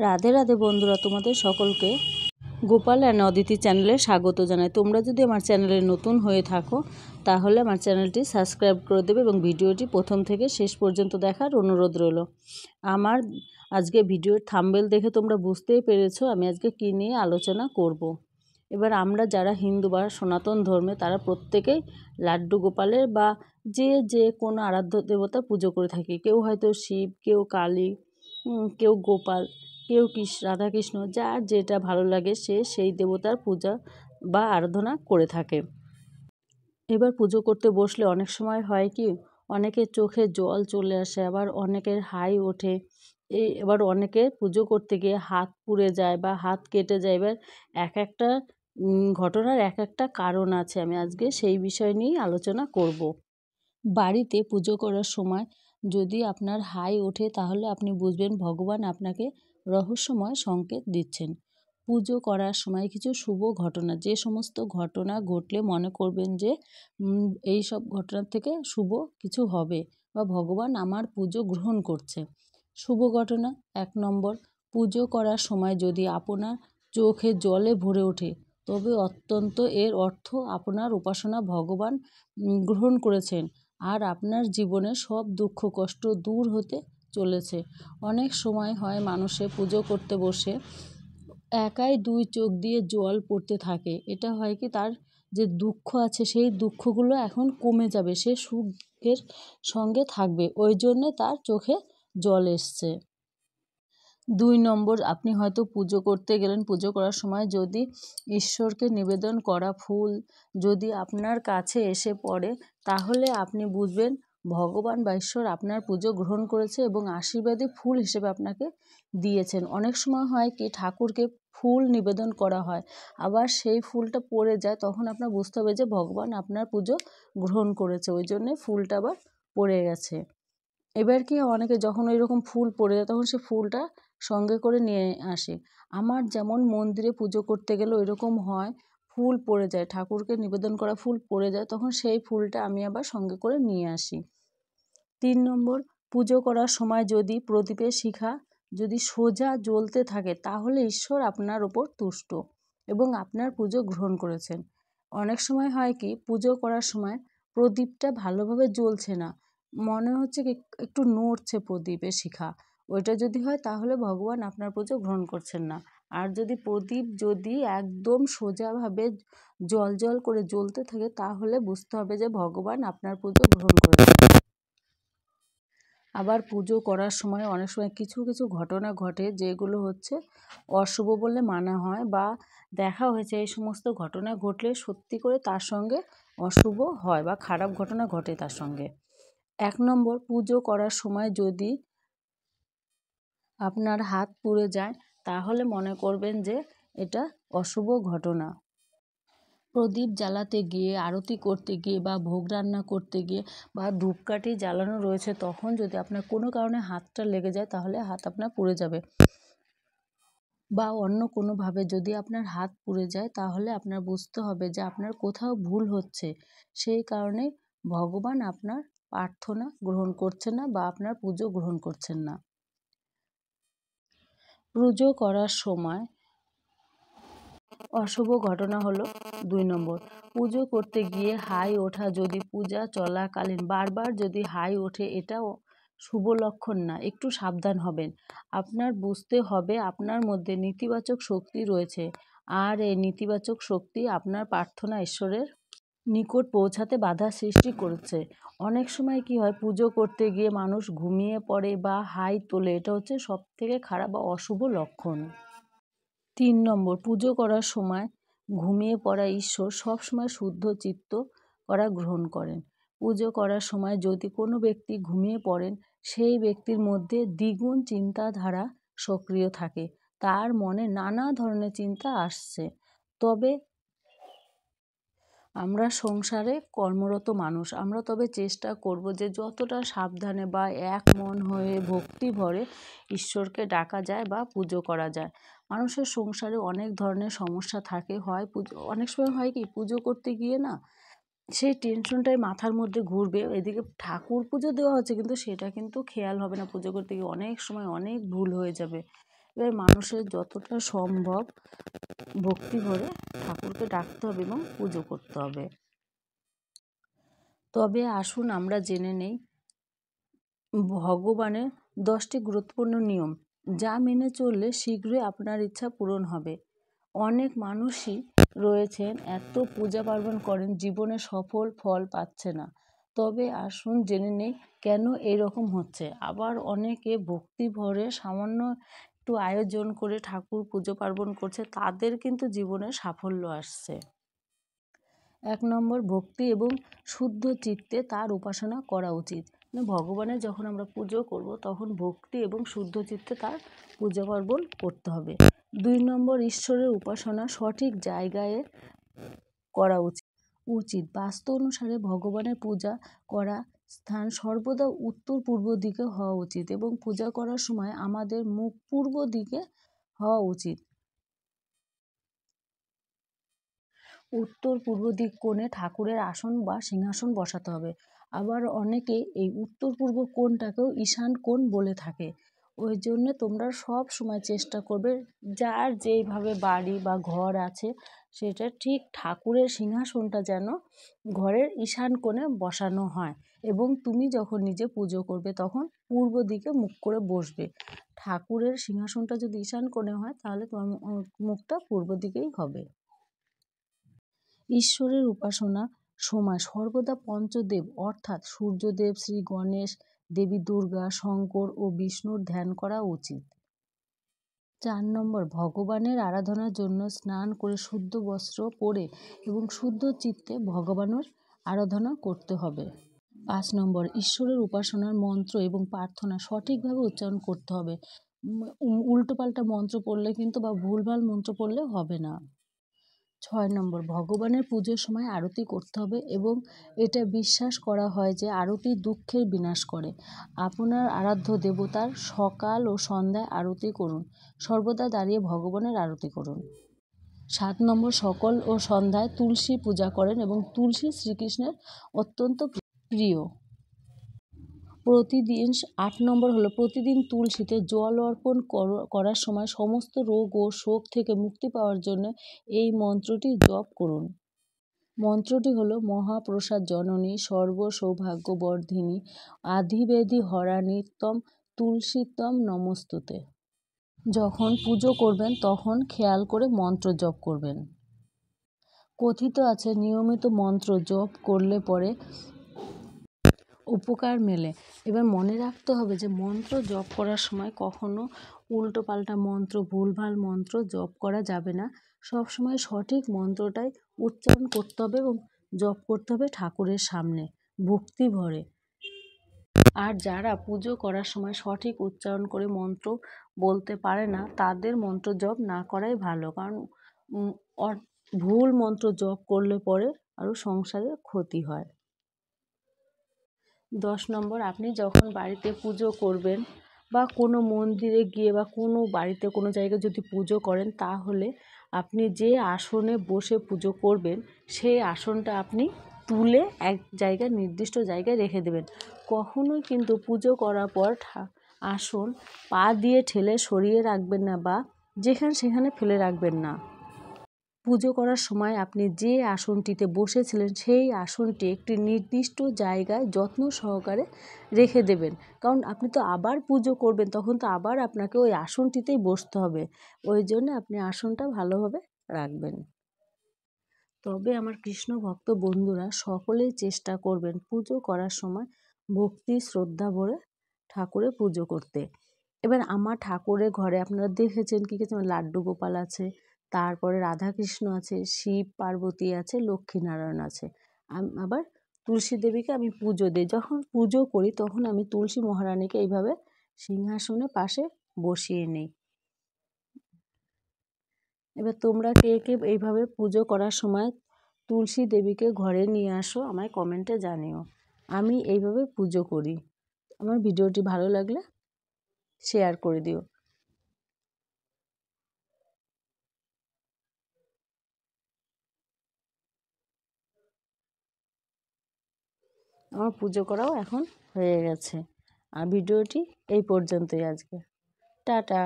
রাধে রাধে বন্ধুরা, তোমাদের সকলকে গোপাল অ্যান্ড অদিতি চ্যানেলে স্বাগত জানাই। তোমরা যদি আমার চ্যানেলে নতুন হয়ে থাকো তাহলে আমার চ্যানেলটি সাবস্ক্রাইব করে দেবে এবং ভিডিওটি প্রথম থেকে শেষ পর্যন্ত দেখার অনুরোধ রইল। আমার আজকে ভিডিওর থাম্বনেল দেখে তোমরা বুঝতেই পেরেছো আমি আজকে কী নিয়ে আলোচনা করব। এবার আমরা যারা হিন্দু বা সনাতন ধর্মে তারা প্রত্যেকেই লাড্ডু গোপালের বা যে কোনো আরাধ্য দেবতা পুজো করে থাকি। কেউ হয়তো শিব, কেউ কালী, কেউ গোপাল, কেউ রাধাকৃষ্ণ, যার যেটা ভালো লাগে সে সেই দেবতার পূজা বা আরাধনা করে থাকে। এবার পুজো করতে বসলে অনেক সময় হয় কি, অনেকের চোখে জল চলে আসে, আবার অনেকের হাই ওঠে। এবার অনেকের পুজো করতে গিয়ে হাত পুড়ে যায় বা হাত কেটে যায়। এবার এক একটা ঘটনার এক একটা কারণ আছে। আমি আজকে সেই বিষয় নিয়েই আলোচনা করব। বাড়িতে পুজো করার সময় যদি আপনার হাই ওঠে তাহলে আপনি বুঝবেন ভগবান আপনাকে রহস্যময় সংকেত দিচ্ছেন। পুজো করার সময় কিছু শুভ ঘটনা, যে সমস্ত ঘটনা ঘটলে মনে করবেন যে এই সব ঘটনার থেকে শুভ কিছু হবে বা ভগবান আমার পুজো গ্রহণ করছে। শুভ ঘটনা 1 নম্বর, পুজো করার সময় যদি আপনার চোখে জলে ভরে ওঠে তবে অত্যন্ত এর অর্থ আপনার উপাসনা ভগবান গ্রহণ করেছেন আর আপনার জীবনে সব দুঃখ কষ্ট দূর হতে চলেছে। অনেক সময় হয় মানুষে পুজো করতে বসে একাই 2 চোখ দিয়ে জল পড়তে থাকে। এটা হয় কি, তার যে দুঃখ আছে সেই দুঃখগুলো এখন কমে যাবে, সে সুখের সঙ্গে থাকবে, ওই জন্যে তার চোখে জল এসছে। 2 নম্বর, আপনি হয়তো পুজো করতে গেলেন, পুজো করার সময় যদি ঈশ্বরকে নিবেদন করা ফুল যদি আপনার কাছে এসে পড়ে তাহলে আপনি বুঝবেন ভগবান বা ঈশ্বর আপনার পুজো গ্রহণ করেছে এবং আশীর্বাদী ফুল হিসেবে আপনাকে দিয়েছেন। অনেক সময় হয় কি, ঠাকুরকে ফুল নিবেদন করা হয়, আবার সেই ফুলটা পড়ে যায়, তখন আপনার বুঝতে হবে যে ভগবান আপনার পুজো গ্রহণ করেছে, ওই জন্যে ফুলটা আবার পড়ে গেছে। এবার কি, অনেকে যখন ওই রকম ফুল পড়ে যায় তখন সে ফুলটা সঙ্গে করে নিয়ে আসে। আমার যেমন মন্দিরে পুজো করতে গেলে ওই রকম হয়, ফুল পড়ে যায়, ঠাকুরকে নিবেদন করা ফুল পড়ে যায়, তখন সেই ফুলটা আমি আবার সঙ্গে করে নিয়ে আসি। 3 নম্বর, পুজো করার সময় যদি প্রদীপের শিখা যদি সোজা জ্বলতে থাকে তাহলে ঈশ্বর আপনার ওপর তুষ্ট এবং আপনার পুজো গ্রহণ করেছেন। অনেক সময় হয় কি, পুজো করার সময় প্রদীপটা ভালোভাবে জ্বলছে না, মনে হচ্ছে কি একটু নড়ছে প্রদীপের শিখা, ওইটা যদি হয় তাহলে ভগবান আপনার পুজো গ্রহণ করছেন না। আর যদি প্রদীপ যদি একদম সোজাভাবে জল করে জ্বলতে থাকে তাহলে বুঝতে হবে যে ভগবান আপনার পুজো গ্রহণ করেছেন। আবার পুজো করার সময় অনেক সময় কিছু ঘটনা ঘটে যেগুলো হচ্ছে অশুভ বলে মানা হয় বা দেখা হয়েছে এই সমস্ত ঘটনা ঘটলে সত্যি করে তার সঙ্গে অশুভ হয় বা খারাপ ঘটনা ঘটে তার সঙ্গে। 1 নম্বর, পুজো করার সময় যদি আপনার হাত পুড়ে যায় তাহলে মনে করবেন যে এটা অশুভ ঘটনা। প্রদীপ জ্বালাতে গিয়ে, আরতি করতে গিয়ে বা ভোগ রান্না করতে গিয়ে বা ধূপকাঠি জ্বালানো রয়েছে তখন যদি আপনার কোনো কারণে হাতটা লেগে যায় তাহলে হাত আপনার পুড়ে যাবে। বা অন্য কোনোভাবে যদি আপনার হাত পুড়ে যায় তাহলে আপনার বুঝতে হবে যে আপনার কোথাও ভুল হচ্ছে, সেই কারণে ভগবান আপনার প্রার্থনা গ্রহণ করছেন না বা আপনার পুজো গ্রহণ করছেন না। পুজো করার সময় অশুভ ঘটনা হলো 2 নম্বর, পুজো করতে গিয়ে হাই ওঠা, যদি পূজা চলাকালীন বারবার যদি হাই ওঠে এটাও শুভ লক্ষণ না, একটু সাবধান হবেন। আপনার বুঝতে হবে আপনার মধ্যে নেতিবাচক শক্তি রয়েছে আর এই নেতিবাচক শক্তি আপনার প্রার্থনা ঈশ্বরের নিকট পৌঁছাতে বাধা সৃষ্টি করছে। অনেক সময় কি হয়, পুজো করতে গিয়ে মানুষ ঘুমিয়ে পড়ে বা হাই তোলে, এটা হচ্ছে সবথেকে খারাপ বা অশুভ লক্ষণ। 3 নম্বর, পুজো করার সময় ঘুমিয়ে পড়া ঈশ্বর সবসময় শুদ্ধ চিত্ত করা গ্রহণ করেন। পুজো করার সময় যদি কোনো ব্যক্তি ঘুমিয়ে পড়েন সেই ব্যক্তির মধ্যে দ্বিগুণ চিন্তাধারা সক্রিয় থাকে, তার মনে নানা ধরনের চিন্তা আসছে। তবে আমরা সংসারে কর্মরত মানুষ, আমরা তবে চেষ্টা করব যে যতটা সাবধানে বা এক মন হয়ে ভক্তি ভরে ঈশ্বরকে ডাকা যায় বা পুজো করা যায়। মানুষের সংসারে অনেক ধরনের সমস্যা থাকে, হয় পুজো অনেক সময় হয় কি, পুজো করতে গিয়ে না সেই টেনশনটাই মাথার মধ্যে ঘুরবে, এদিকে ঠাকুর পুজো দেওয়া হচ্ছে কিন্তু সেটা কিন্তু খেয়াল হবে না, পুজো করতে গিয়ে অনেক সময় অনেক ভুল হয়ে যাবে। এবার মানুষের যতটা সম্ভব ভক্তি ভরে ঠাকুরকে ডাকতে হবে এবং পুজো করতে হবে। তবে আসুন আমরা জেনে নেই ভগবানের 10টি গুরুত্বপূর্ণ নিয়ম, যা মেনে চললে শীঘ্রই আপনার ইচ্ছা পূরণ হবে। অনেক মানুষই রয়েছেন এত পূজা পার্বণ করেন, জীবনে সফল ফল পাচ্ছে না। তবে আসুন জেনে নেই কেন এরকম হচ্ছে। আবার অনেকে ভক্তি ভরে সামান্য একটু আয়োজন করে ঠাকুর পুজো পার্বণ করছে, তাদের কিন্তু জীবনে সাফল্য আসছে। 1 নম্বর, ভক্তি এবং শুদ্ধ চিত্তে তার উপাসনা করা উচিত। ভগবানের যখন আমরা পুজো করব তখন ভক্তি এবং শুদ্ধ চিত্তে তার পূজা পার্বণ করতে হবে। 2 নম্বর, ঈশ্বরের উপাসনা সঠিক জায়গায় করা উচিত। বাস্তু অনুসারে ভগবানের পূজা করা স্থান সর্বদা উত্তর পূর্ব দিকে হওয়া উচিত এবং পূজা করার সময় আমাদের মুখ পূর্ব দিকে হওয়া উচিত। উত্তর পূর্ব দিক কোণে ঠাকুরের আসন বা সিংহাসন বসাতে হবে। আবার অনেকে এই উত্তর পূর্ব কোণটাকেও ঈশান কোণ বলে থাকে। ওই জন্য তোমরা সব সময় চেষ্টা করবে যার যেইভাবে বাড়ি বা ঘর আছে সেটা ঠিক ঠাকুরের সিংহাসনটা যেন ঘরের ঈশান কোণে বসানো হয় এবং তুমি যখন নিজে পুজো করবে তখন পূর্ব দিকে মুখ করে বসবে। ঠাকুরের সিংহাসনটা যদি ঈশান কোণে হয় তাহলে তোমার মুখটা পূর্ব দিকেই হবে। ঈশ্বরের উপাসনা সময় সর্বদা পঞ্চদেব অর্থাৎ সূর্যদেব, শ্রী গণেশ, দেবী দুর্গা, শঙ্কর ও বিষ্ণুর ধ্যান করা উচিত। 4 নম্বর, ভগবানের আরাধনার জন্য স্নান করে শুদ্ধ বস্ত্র পরে এবং শুদ্ধ চিত্তে ভগবানের আরাধনা করতে হবে। 5 নম্বর, ঈশ্বরের উপাসনার মন্ত্র এবং প্রার্থনা সঠিকভাবে উচ্চারণ করতে হবে। উল্টোপাল্টা মন্ত্র পড়লে কিন্তু বা ভুলভাল মন্ত্র পড়লে হবে না। 6 নম্বর, ভগবানের পুজোর সময় আরতি করতে হবে এবং এটা বিশ্বাস করা হয় যে আরতি দুঃখের বিনাশ করে। আপনার আরাধ্য দেবতার সকাল ও সন্ধ্যায় আরতি করুন। সর্বদা দাঁড়িয়ে ভগবানের আরতি করুন। 7 নম্বর, সকাল ও সন্ধ্যায় তুলসী পূজা করেন এবং তুলসী শ্রীকৃষ্ণের অত্যন্ত প্রিয়। প্রতিদিন 8 নম্বর হলো প্রতিদিন তুলসীতে জল অর্পণ করার সময় সমস্ত রোগ ও শোক থেকে মুক্তি পাওয়ার জন্য এই মন্ত্রটি জপ করুন। মন্ত্রটি হলো মহাপ্রসাদ জননী সর্ব সৌভাগ্য বর্ধিনী আধিবেধি হরানি তম তুলসীতম নমস্তুতে। যখন পুজো করবেন তখন খেয়াল করে মন্ত্র জপ করবেন। কথিত আছে নিয়মিত মন্ত্র জপ করলে পরে উপকার মেলে। এবার মনে রাখতে হবে যে মন্ত্র জপ করার সময় কখনো উল্টো পাল্টা মন্ত্র, ভুলভাল মন্ত্র জপ করা যাবে না। সবসময় সঠিক মন্ত্রটাই উচ্চারণ করতে হবে এবং জপ করতে হবে ঠাকুরের সামনে ভক্তি ভরে। আর যারা পুজো করার সময় সঠিক উচ্চারণ করে মন্ত্র বলতে পারে না তাদের মন্ত্র জপ না করাই ভালো, কারণ ভুল মন্ত্র জপ করলে পরে আরও সংসারে ক্ষতি হয়। 10 নম্বর, আপনি যখন বাড়িতে পুজো করবেন বা কোনো মন্দিরে গিয়ে বা কোনো বাড়িতে কোনো জায়গায় যদি পুজো করেন তাহলে আপনি যে আসনে বসে পুজো করবেন সেই আসনটা আপনি তুলে এক জায়গায় নির্দিষ্ট জায়গায় রেখে দেবেন। কখনোই কিন্তু পুজো করার পর আসন পা দিয়ে ঠেলে সরিয়ে রাখবেন না বা সেখানে ফেলে রাখবেন না। পুজো করার সময় আপনি যে আসনটিতে বসেছিলেন সেই আসনটি একটি নির্দিষ্ট জায়গায় যত্ন সহকারে রেখে দেবেন, কারণ আপনি তো আবার পুজো করবেন তখন তো আবার আপনাকে ওই আসনটিতেই বসতে হবে। ওই জন্য আপনি আসনটা ভালোভাবে রাখবেন। তবে আমার কৃষ্ণ ভক্ত বন্ধুরা সকলেই চেষ্টা করবেন পুজো করার সময় ভক্তি শ্রদ্ধা ভরে ঠাকুরের পুজো করতে। এবার আমার ঠাকুরের ঘরে আপনারা দেখেছেন কি লাড্ডু গোপাল আছে, তারপরে রাধাকৃষ্ণ আছে, শিব পার্বতী আছে, লক্ষ্মীনারায়ণ আছে। আবার তুলসী দেবীকে আমি পুজো দিই। যখন পুজো করি তখন আমি তুলসী মহারানীকে এইভাবে সিংহাসনে পাশে বসিয়ে নিই। এবার তোমরা কে কে এইভাবে পুজো করার সময় তুলসী দেবীকে ঘরে নিয়ে আসো আমায় কমেন্টে জানিও। আমি এইভাবে পুজো করি। আমার ভিডিওটি ভালো লাগলে শেয়ার করে দিও। আমার পুজো করাও এখন হয়ে গেছে। আর ভিডিওটি এই পর্যন্তই আজকে। টাটা।